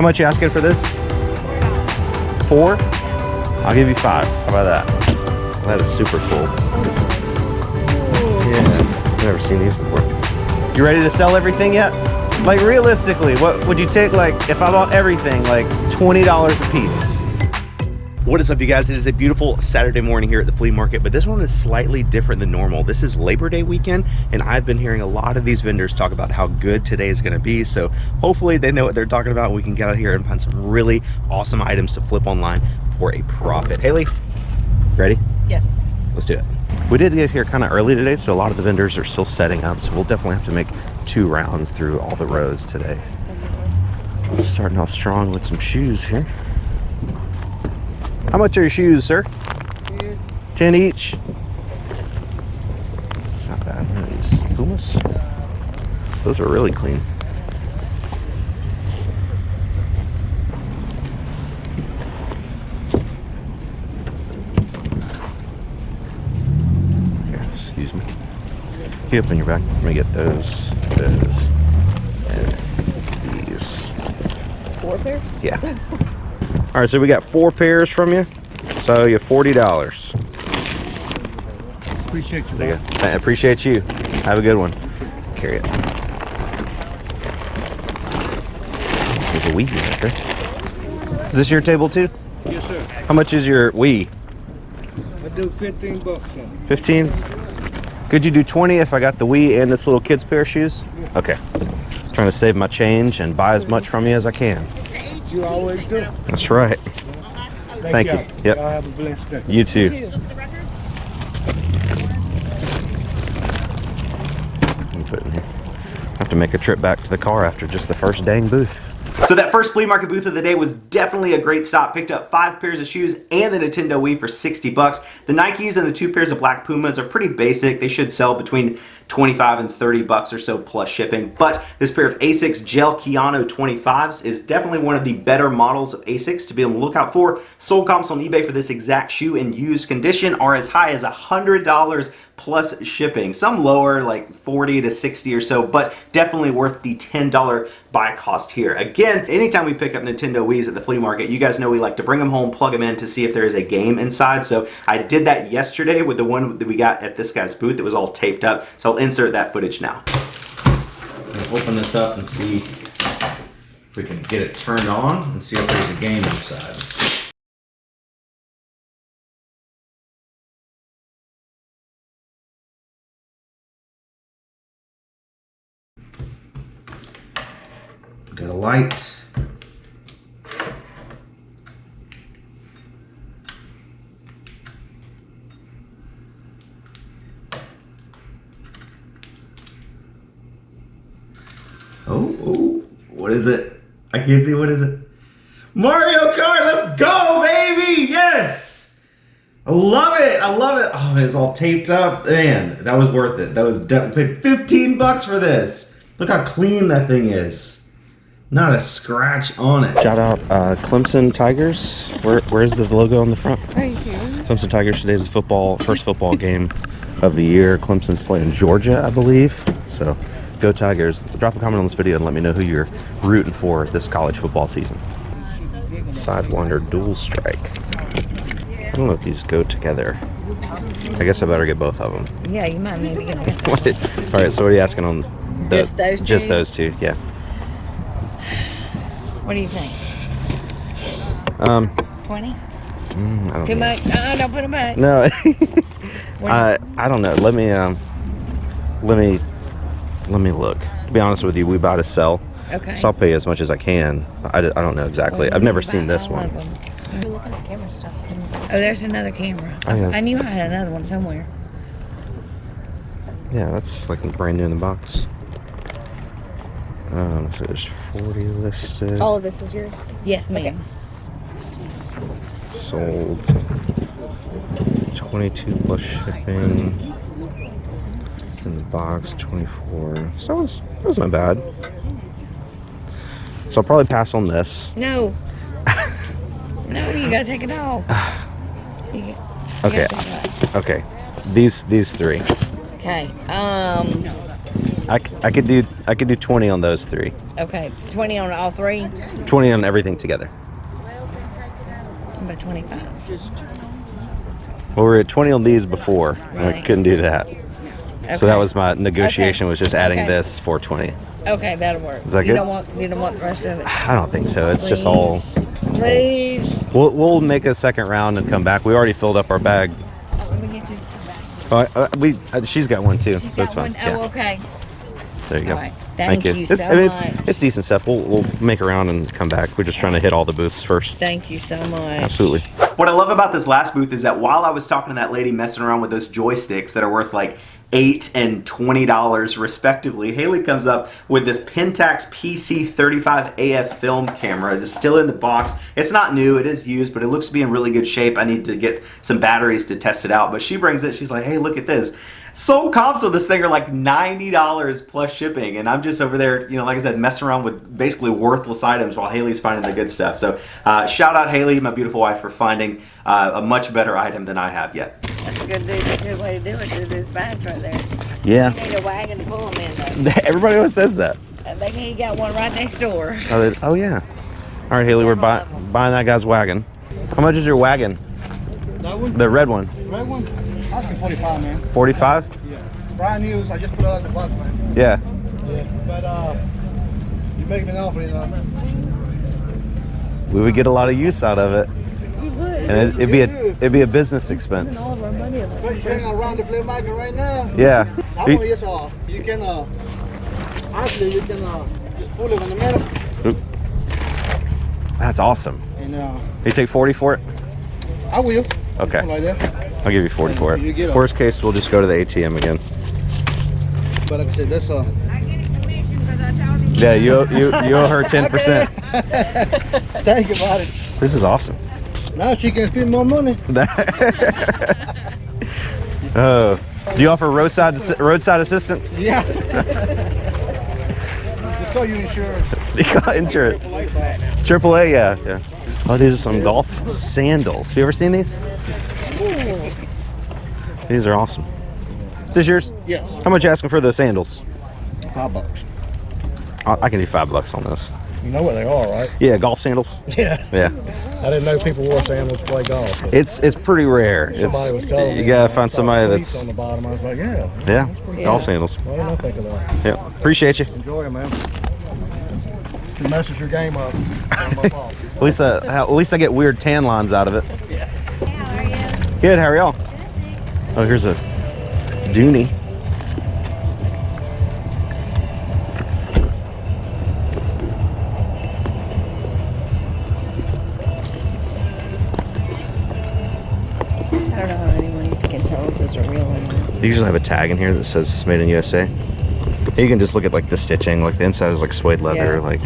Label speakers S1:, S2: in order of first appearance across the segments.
S1: How much you asking for this? 4? I'll give you 5. How about that? That is super cool. Yeah, I've never seen these before. You ready to sell everything yet? Like realistically, what would you take, like if I bought everything, like $20 a piece? What is up, you guys? It is a beautiful Saturday morning here at the flea market, but this one is slightly different than normal. This is Labor Day weekend, and I've been hearing a lot of these vendors talk about how good today is going to be. So hopefully they know what they're talking about. We can get out here and find some really awesome items to flip online for a profit. Haley, ready?
S2: Yes.
S1: Let's do it. We did get here kind of early today, so a lot of the vendors are still setting up. So we'll definitely have to make 2 rounds through all the rows today. Starting off strong with some shoes here. How much are your shoes, sir? 10 each. It's not bad. What are these? Pumas? Those are really clean. Okay, excuse me. Can you open your back? Let me get those, and these.
S2: 4 pairs?
S1: Yeah. All right, so we got 4 pairs from you. So you $40.
S3: Appreciate you.
S1: There you go. I appreciate you. Have a good one. Carry it. There's a Wii right there. Is this your table too?
S3: Yes, sir.
S1: How much is your Wii?
S3: I do 15 bucks.
S1: 15? Could you do 20 if I got the Wii and this little kid's pair of shoes? Okay. Trying to save my change and buy as much from you as I can.
S3: You always do.
S1: That's right. Thank you. Yep.
S3: Y'all have a blessed day.
S1: You too. Put it in here. I have to make a trip back to the car after just the first dang booth. So that first flea market booth of the day was definitely a great stop. Picked up 5 pairs of shoes and the Nintendo Wii for 60 bucks. The Nikes and the 2 pairs of black Pumas are pretty basic. They should sell between 25 and 30 bucks or so plus shipping. But this pair of Asics Gel Keanu 25s is definitely one of the better models of Asics to be on the lookout for. Sold comps on eBay for this exact shoe in used condition are as high as $100 plus shipping. Some lower, like 40 to 60 or so, but definitely worth the $10 buy cost here. Again, anytime we pick up Nintendo Wiis at the flea market, you guys know we like to bring them home, plug them in to see if there is a game inside. So I did that yesterday with the one that we got at this guy's booth. It was all taped up. So I'll insert that footage now. Open this up and see if we can get it turned on and see if there's a game inside. Got a light. Oh, what is it? I can't see, what is it? Mario Kart, let's go, baby! Yes! I love it, I love it. Oh, it's all taped up. Man, that was worth it. That was definitely, paid 15 bucks for this. Look how clean that thing is. Not a scratch on it. Shout out Clemson Tigers. Where's the logo on the front?
S2: Right here.
S1: Clemson Tigers, today's the first football game of the year. Clemson's playing Georgia, I believe. So go Tigers. Drop a comment on this video and let me know who you're rooting for this college football season. Sidewinder Dual Strike. I don't know if these go together. I guess I better get both of them.
S2: Yeah, you might need to get them.
S1: All right, so what are you asking on the,
S2: just those 2?
S1: Just those 2, yeah.
S2: What do you think?
S1: 20?
S2: I
S1: I don't
S2: Too
S1: know.
S2: much? Don't put them back.
S1: No. I don't know. Let me look. To be honest with you, we buy to sell.
S2: Okay.
S1: So I'll pay as much as I can. I don't know exactly.
S2: Well,
S1: I've never seen this one.
S2: You're looking at camera stuff. Oh, there's another camera.
S1: Oh, yeah.
S2: I knew I had another one somewhere.
S1: Yeah, that's like brand new in the box. So there's 40 listed.
S4: All of this is yours?
S2: Yes, ma'am.
S1: Sold. 22 plus shipping. In the box, 24. So it wasn't bad. So I'll probably pass on this.
S2: No. No, you gotta take it off.
S1: Okay. Okay. These 3.
S2: Okay.
S1: I could do 20 on those 3.
S2: Okay, 20 on all 3.
S1: 20 on everything together.
S2: About 25.
S1: Well, we were at 20 on these before, and I
S2: Right.
S1: couldn't do that.
S2: Okay.
S1: So that was my negotiation, was just adding
S2: Okay.
S1: this for 20.
S2: Okay, that'll work.
S1: Is that
S2: You
S1: good?
S2: don't want the rest of it.
S1: I don't think so. It's just all.
S2: Please.
S1: We'll make a second round and come back. We already filled up our bag.
S2: Let me get you.
S1: She's got one too,
S2: She's
S1: so it's
S2: got
S1: fine.
S2: one. Oh,
S1: Yeah.
S2: okay.
S1: There you go.
S2: All right. Thank you
S1: It's,
S2: so
S1: I mean, it's,
S2: much.
S1: it's decent stuff. We'll make a round and come back. We're just trying to hit all the booths first.
S2: Thank you so much.
S1: Absolutely.
S4: What I love about this last booth is that while I was talking to that lady messing around with those joysticks that are worth like $8 and $20 respectively, Haley comes up with this Pentax PC35 AF film camera. It's still in the box. It's not new, it is used, but it looks to be in really good shape. I need to get some batteries to test it out, but she brings it. She's like, hey, look at this. So comps of this thing are like $90 plus shipping, and I'm just over there, you know, like I said, messing around with basically worthless items while Haley's finding the good stuff. So shout out Haley, my beautiful wife, for finding a much better item than I have yet.
S2: That's a good way to do it. Do those bags right there.
S1: Yeah.
S2: You need a wagon to pull them in, though.
S1: Everybody always says that.
S2: They ain't got one right next door.
S1: Oh yeah. All right, Haley, we're buying that guy's wagon. How much is your wagon?
S3: That one?
S1: The red one.
S3: Red one? Asking 45, man.
S1: 45?
S3: Yeah. Brand new, I just put it out in the box, man.
S1: Yeah.
S3: Yeah. But you make me an offer, you know.
S1: We would get a lot of use out of it, and it'd be a business expense.
S3: But you're hanging around the flea market right now.
S1: Yeah.
S3: I want just you can actually you can just pull it in the middle.
S1: Oop. That's awesome.
S3: And
S1: You take 40 for it?
S3: I will.
S1: Okay.
S3: Something like that.
S1: I'll give you 40 for
S3: You get
S1: it.
S3: a-
S1: Worst case, we'll just go to the ATM again.
S3: But like I said, that's
S2: I get a commission because I told him.
S1: Yeah, you owe her 10%.
S3: Thank you about it.
S1: This is awesome.
S3: Now she can spend more money.
S1: Oh, do you offer roadside assistance?
S3: Yeah. Just call you insurance.
S1: You got insurance. AAA, yeah. Oh, these are some golf sandals. Have you ever seen these? These are awesome. Is this yours?
S3: Yes.
S1: How much you asking for the sandals?
S3: $5.
S1: I can do $5 on those.
S3: You know what they are, right?
S1: Yeah, golf sandals.
S3: Yeah.
S1: Yeah,
S3: I didn't know people wore sandals to play golf.
S1: it's pretty rare.
S3: Somebody was telling me.
S1: You gotta
S3: I
S1: find
S3: saw
S1: somebody
S3: cleats
S1: that's
S3: on the bottom. I was like, yeah.
S1: yeah, golf sandals.
S3: Why didn't I think of that?
S1: Yeah, appreciate you.
S3: Enjoy it, man. You messed your game up. Not my fault.
S1: At least I get weird tan lines out of it.
S2: Hey, how are you?
S1: Good. How are y'all? Oh, here's a Dooney.
S2: I don't know how anyone can tell if those are real or not.
S1: They usually have a tag in here that says "Made in USA." You can just look at like the stitching. Like the inside is like suede leather.
S2: Yeah.
S1: Like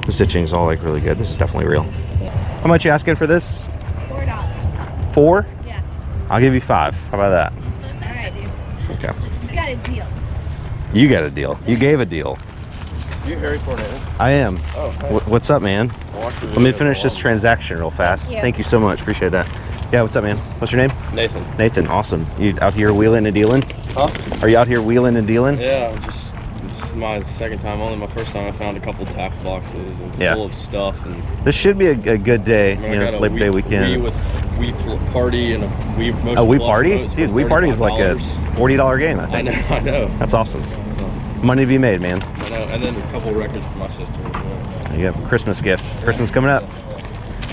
S1: the stitching is all like really good. This is definitely real. How much you asking for this?
S2: $4.
S1: 4?
S2: Yeah.
S1: I'll give you 5. How about that?
S2: All right, dude.
S1: Okay.
S2: You got a deal.
S1: You got a deal. You gave a deal.
S5: You Hairytornado?
S1: I am.
S5: Oh, hey.
S1: What's up, man? Let me finish this transaction real fast.
S2: Thank you.
S1: Thank you so much. Appreciate that. Yeah, what's up, man? What's your name?
S5: Nathan.
S1: Nathan. Awesome. You out here wheeling and dealing?
S5: Huh?
S1: Are you out here wheeling and dealing?
S5: Yeah, this is my second time. Only my first time I found a couple tackle boxes and
S1: Yeah.
S5: full of stuff. And
S1: This should be a good day.
S5: I mean,
S1: You
S5: I
S1: know,
S5: got a
S1: Labor Day
S5: Wii
S1: weekend.
S5: with Wii party and a Wii motion.
S1: A Wii
S5: plus
S1: party?
S5: remote. It's
S1: Dude,
S5: for
S1: Wii party is like a
S5: $35.
S1: $40 game, I
S5: I
S1: think.
S5: know, I know.
S1: That's awesome. Money to be made, man.
S5: I know. And then a couple records for my sister as well.
S1: There you go. Christmas gift. Christmas coming up.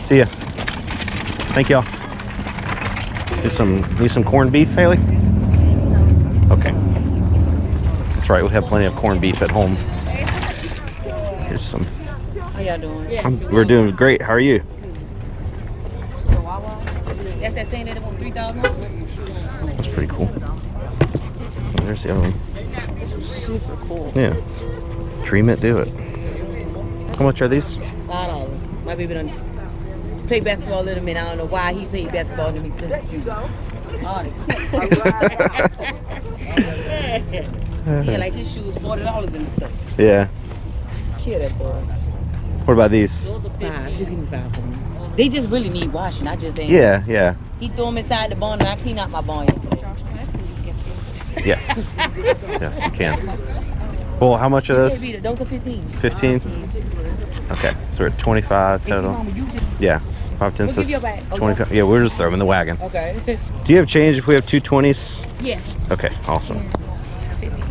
S1: See ya. Thank y'all. Need some corned beef, Haley? Okay. That's right, we have plenty of corned beef at home. Here's some.
S2: How y'all doing?
S1: We're doing great. How are you?
S2: That's that thing that they want 3,000.
S1: That's pretty cool. Oh, there's the other one.
S2: Super cool.
S1: Yeah. Dream it, do it. How much are these?
S2: $5. My baby done played basketball with him, and I don't know why he played basketball with me. Yeah, like his shoes, $40 and stuff.
S1: Yeah.
S2: Kill that boy.
S1: What about these?
S2: Those are 5. Just give me 5 for them. They just really need washing. I just ain't.
S1: Yeah, yeah.
S2: He threw them inside the barn, and I cleaned out my barn yesterday.
S1: Yes. Yes, you can. Well, how much are those?
S2: Those are 15.
S1: 15? Okay, so we're at 25 total. Yeah, 5, 10,
S2: We'll give you a bag.
S1: 25. Yeah, we'll just throw them in the wagon.
S2: Okay.
S1: Do you have change if we have 2 20s?
S2: Yeah.
S1: Okay, awesome.
S2: 15.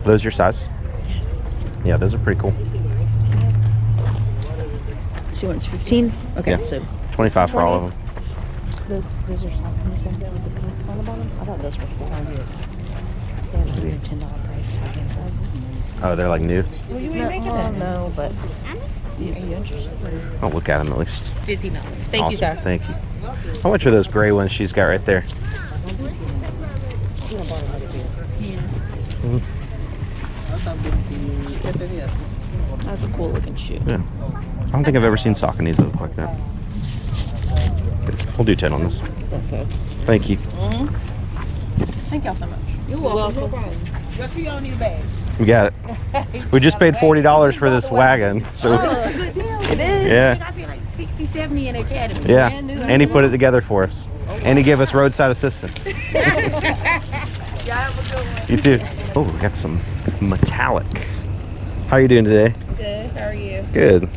S1: Those your size?
S2: Yes.
S1: Yeah, those are pretty cool.
S6: She wants 15. Okay,
S1: Yeah.
S6: so
S1: 25 for all of them.
S6: those are something with the pink on the bottom. I thought those were 400. They have a $10 price tag.
S1: Oh, they're like new?
S6: Well, you ain't making that. No, but are you interested?
S1: I'll look at them at least.
S2: $15. Thank
S1: Awesome.
S2: you, sir.
S1: Thank you. How much are those gray ones she's got right there?
S6: That's a cool looking shoe.
S1: Yeah. I don't think I've ever seen Sauconys that look like that. We'll do 10 on this.
S6: Okay.
S1: Thank you.
S6: Thank y'all so much.
S2: You're welcome. No problem. Make sure you don't need a bag.
S1: We got it. We just paid $40 for this wagon. So
S2: It's a good deal. It is.
S1: Yeah.
S2: I paid like 60, 70 in the academy.
S1: yeah.
S2: Brand new.
S1: And he put it together for us. And he gave us roadside assistance.
S2: Y'all have a good one.
S1: You too. Oh, we got some metallic. How you doing today?
S2: Good. How are you?
S1: Good.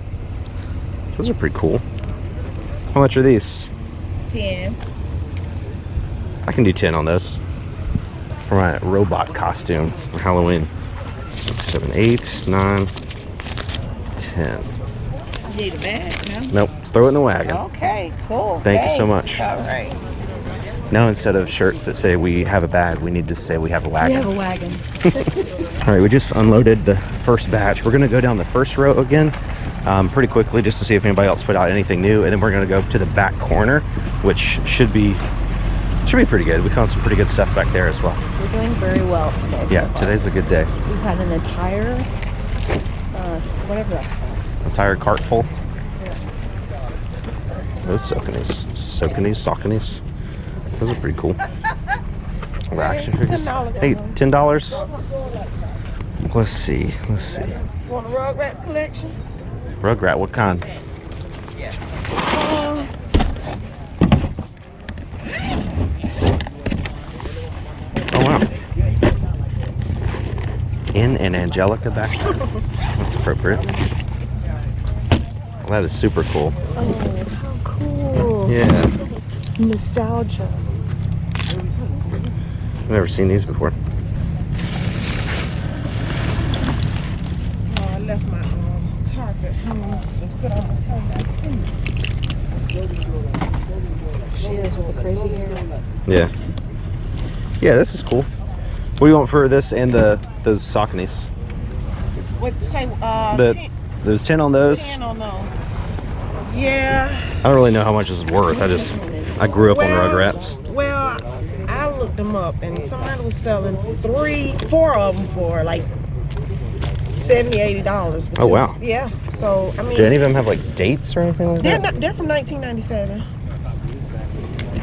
S1: Those are pretty cool. How much are these?
S2: 10.
S1: I can do 10 on those. For my robot costume for Halloween. 6, 7, 8, 9, 10.
S2: You need a bag, no?
S1: Nope. Throw it in the wagon.
S2: Okay, cool.
S1: Thank you so much.
S2: All right.
S1: Now instead of shirts that say we have a bag, we need to say we have a
S6: We
S1: wagon.
S6: have a wagon.
S1: All right, we just unloaded the first batch. We're gonna go down the first row again pretty quickly just to see if anybody else put out anything new, and then we're gonna go to the back corner, which should be pretty good. We found some pretty good stuff back there as well.
S6: We're doing very well today.
S1: Yeah, today's a good day.
S6: We've had an entire, whatever that's called.
S1: Entire cart full. Those Sauconys. Those are pretty cool. Little action figures. Hey, $10. Let's see.
S2: Want a Rugrats collection?
S1: Rugrat, what kind? Oh wow. In an Angelica backpack. That's appropriate. Well, that is super cool.
S6: Oh, how cool.
S1: Yeah.
S6: Nostalgia.
S1: I've never seen these before.
S3: Oh, I left my tarp at home to put on my
S6: She is with the crazy hair.
S1: Yeah. Yeah, this is cool. What do you want for this and those Sauconys?
S3: What say?
S1: Those 10 on those.
S3: 10 on those. Yeah.
S1: I don't really know how much it's worth. I grew up on Rugrats.
S3: Well, I looked them up, and somebody was selling 4 of them for like $70, $80.
S1: Oh, wow.
S3: Yeah. So I mean,
S1: Do any of them have like dates or anything like that?
S3: they're from 1997.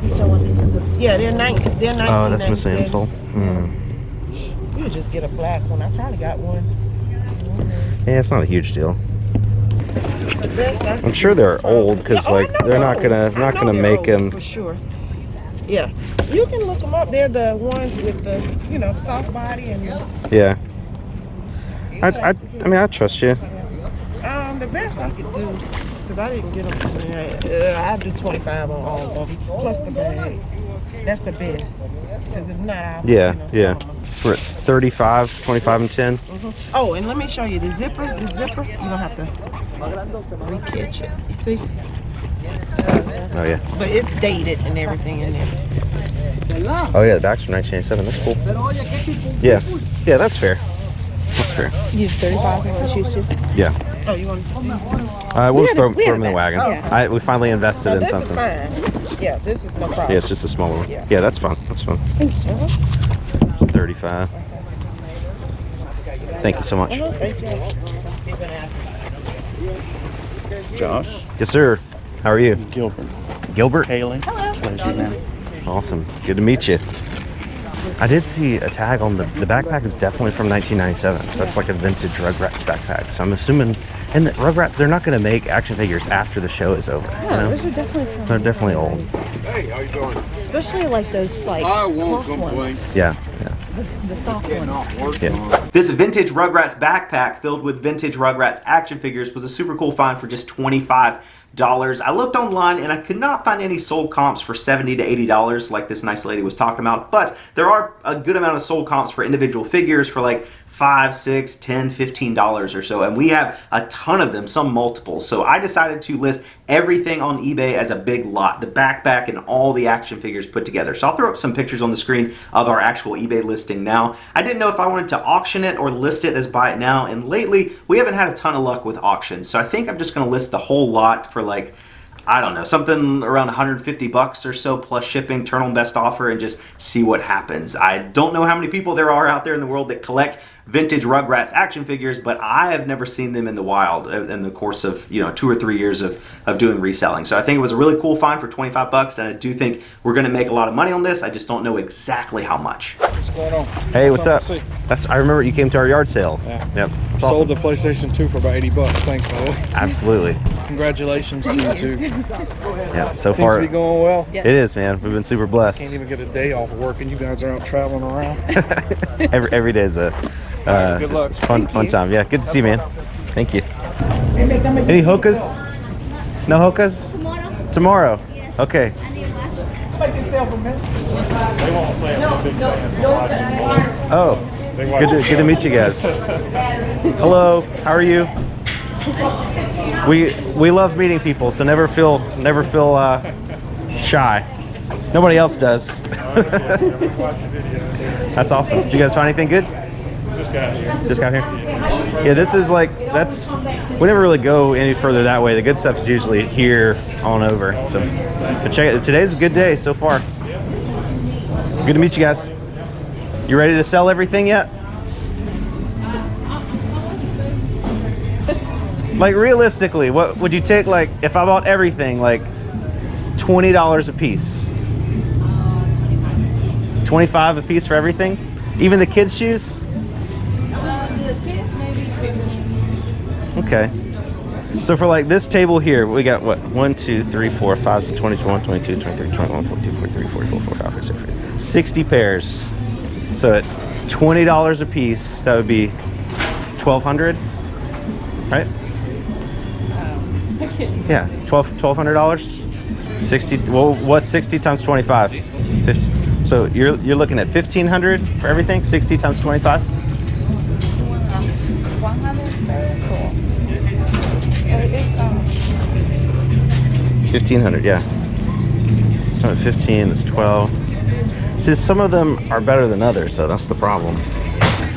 S6: You still want these in this?
S3: Yeah, they're 1997.
S1: Oh, that's Miss Ansel.
S3: You just get a black one. I probably got one.
S1: Yeah, it's not a huge deal.
S3: The best I
S1: I'm
S3: could
S1: sure
S3: do.
S1: they're old because
S3: Yeah, oh, I
S1: like
S3: know
S1: they're not
S3: old.
S1: gonna
S3: I know they're
S1: make
S3: old,
S1: them.
S3: for sure. Yeah, you can look them up. They're the ones with the soft body and
S1: Yeah. I mean I trust you.
S3: the best I could do, because I didn't get them. I do 25 on all of them plus the bag. That's the best. Because if not, I'll
S1: Yeah.
S3: sell them.
S1: So we're at 35, 25, and 10.
S3: Oh, and let me show you the zipper. The zipper, you don't have to re-catch it. You see?
S1: Oh yeah.
S3: But it's dated and everything in there.
S1: Oh yeah, the back's from 1987. That's cool. Yeah. Yeah, that's fair. That's fair.
S6: You have 35 on the shoes too?
S1: Yeah.
S3: Oh, you want?
S1: We'll just throw them in the
S6: that.
S1: wagon.
S6: Yeah.
S1: We finally invested
S3: No,
S1: in
S3: this
S1: something.
S3: is fine. Yeah, this is no problem.
S1: Yeah, it's just a smaller one.
S3: Yeah.
S1: Yeah, that's fun. That's fun. It's 35. Thank you so much.
S3: Thank you.
S7: Josh.
S1: Yes, sir. How are you?
S7: Gilbert.
S1: Gilbert?
S7: Haley. Pleasure, man.
S1: Awesome. Good to meet you. I did see a tag on the backpack is definitely from 1997. So that's like a vintage Rugrats backpack. So I'm assuming, and the Rugrats, they're not going to make action figures after the show is over.
S6: Yeah,
S1: you know?
S6: those are definitely from
S1: They're definitely old.
S7: Hey, how you doing?
S6: Especially like those like
S7: I won't
S6: cloth
S7: complain.
S6: ones.
S1: Yeah.
S6: The soft ones.
S1: Yeah. This vintage Rugrats backpack filled with vintage Rugrats action figures was a super cool find for just $25. I looked online and I could not find any sold comps for $70 to $80 like this nice lady was talking about, but there are a good amount of sold comps for individual figures for like $5, $6, $10, $15 or so, and we have a ton of them, some multiples. So I decided to list everything on eBay as a big lot, the backpack and all the action figures put together. So I'll throw up some pictures on the screen of our actual eBay listing now. I didn't know if I wanted to auction it or list it as buy it now, and lately we haven't had a ton of luck with auctions. So I think I'm just gonna list the whole lot for like, I don't know, something around 150 bucks or so plus shipping, turn on best offer, and just see what happens. I don't know how many people there are out there in the world that collect vintage Rugrats action figures, but I have never seen them in the wild in the course of 2 or 3 years of doing reselling. So I think it was a really cool find for 25 bucks, and I do think we're gonna make a lot of money on this. I just don't know exactly how much.
S8: What's going on?
S1: Hey, what's up? I remember you came to our yard sale.
S8: Yeah.
S1: Yep.
S8: Sold
S1: Awesome.
S8: the PlayStation 2 for about 80 bucks. Thanks, by the way.
S1: Absolutely.
S8: Congratulations to you too.
S1: Yeah. So
S8: Seems
S1: far,
S8: to be going well.
S1: it is, man. We've been super blessed.
S8: Can't even get a day off of work, and you guys are out traveling around.
S1: every day is a
S8: Good luck.
S1: it's fun time. Yeah, good to see you, man. Thank you. Any hokas? No hokas? Tomorrow. Okay. Oh, good to meet you guys. Hello, how are you? We love meeting people, so never feel shy. Nobody else does. That's awesome. Did you guys find anything good? Just got here. Yeah, this is like, we never really go any further that way. The good stuff is usually here on over. So but check it. Today's a good day so far. Good to meet you guys. You ready to sell everything yet? Like realistically, what would you take, like if I bought everything, like $20 a piece? 25 a piece for everything? Even the kids' shoes?
S6: The kids maybe 15.
S1: Okay. So for like this table here, we got what? 1, 2, 3, 4, 5, 6, 21, 22, 23, 21, 42, 43, 44, 45, 46, 47. 60 pairs. So at $20 a piece, that would be $1,200, right? Yeah, $1,200. 60. Well, what's 60 times 25? 50. So you're looking at $1,500 for everything. 60 times 25. 1,500. Yeah. So at 15, it's 12. See, some of them are better than others, so that's the problem.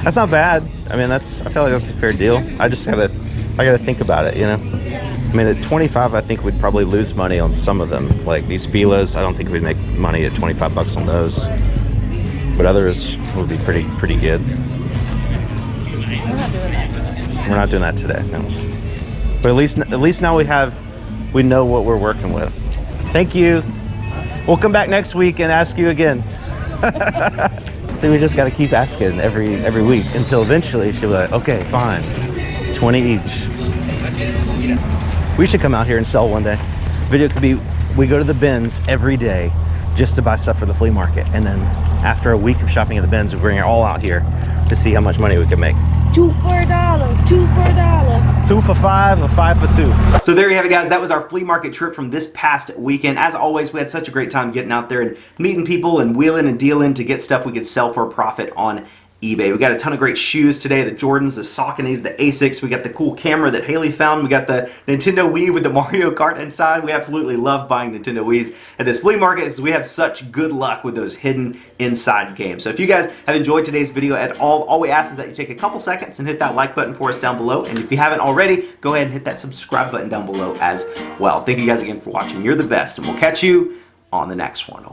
S1: That's not bad. I mean, I feel like that's a fair deal. I gotta think about it, you know. I mean, at 25, I think we'd probably lose money on some of them. Like these Filas, I don't think we'd make money at 25 bucks on those. But others would be pretty good. We're not doing that today, no. But at least now we know what we're working with. Thank you. We'll come back next week and ask you again. So we just got to keep asking every week until eventually she'll be like, okay, fine, 20 each. We should come out here and sell one day. Video could be, we go to the bins every day just to buy stuff for the flea market. And then after a week of shopping at the bins, we bring it all out here to see how much money we can make.
S6: 2 for $1, 2 for $1.
S1: 2 for $5 or 5 for 2.
S4: So there you have it, guys. That was our flea market trip from this past weekend. As always, we had such a great time getting out there and meeting people and wheeling and dealing to get stuff we could sell for a profit on eBay. We got a ton of great shoes today, the Jordans, the Sauconys, the Asics. We got the cool camera that Haley found. We got the Nintendo Wii with the Mario Kart inside. We absolutely love buying Nintendo Wiis at this flea market because we have such good luck with those hidden inside games. So if you guys have enjoyed today's video at all we ask is that you take a couple seconds and hit that like button for us down below. And if you haven't already, go ahead and hit that subscribe button down below as well. Thank you guys again for watching. You're the best, and we'll catch you on the next one.